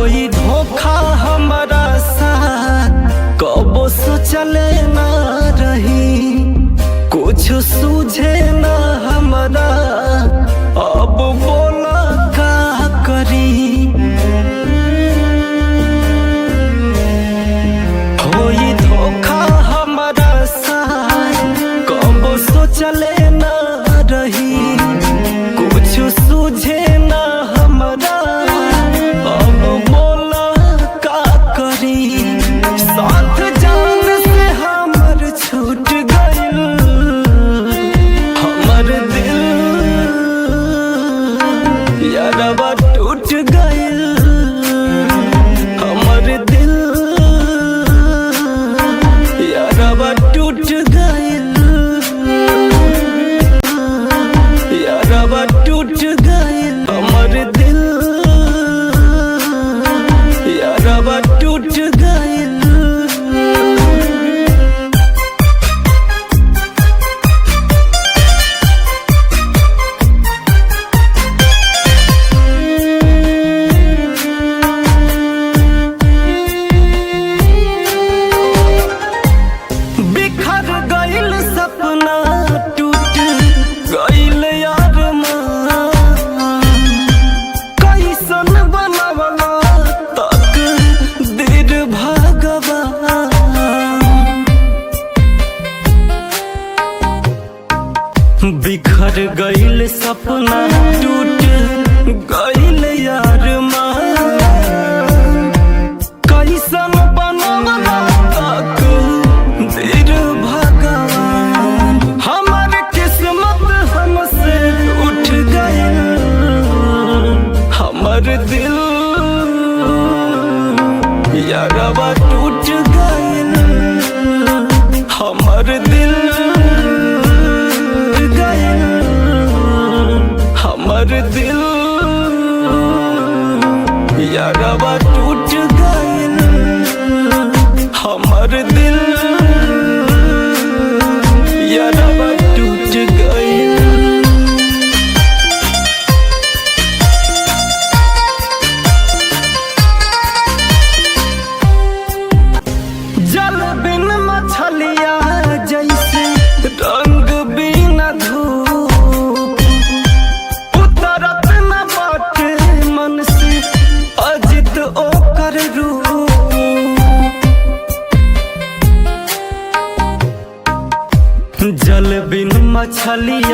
होई धोखा हमारा साथ कबो सोचले ना रही, कुछ सूझे ना हमारा अब बोला का करी। होई धोखा हमारा साथ कबो सोचले ना रही, कुछ सूझे ना हमारा अब बोला का करी। साथ जान से हमर छूट गइल, हमर दिल यारबा टूट गइल, हमर दिल यारबा टूट गइल, यारबा टूट गइल, हमर दिल यारबा टूट गइल। बिखर गइल सपना टूट गइल यार माँ, कैसन बनावला तक दीर भगवान। बिखर गइल सपना टूट गइल यार माँ, कैसन बनावला तक दीर भगवान। हमार किस्मत हमसे उठ गइल, हमर दिल यारबा टूट गइल, हमर दिल गइल, हमर दिल यारबा टूट गइल, हमर दिल यारबा टूट गइल। जल बिन मछलिया जैसे रंग बिन धूप, उतरत न बाटे मन से अजित ओकर रूप। जल बिन मछलिया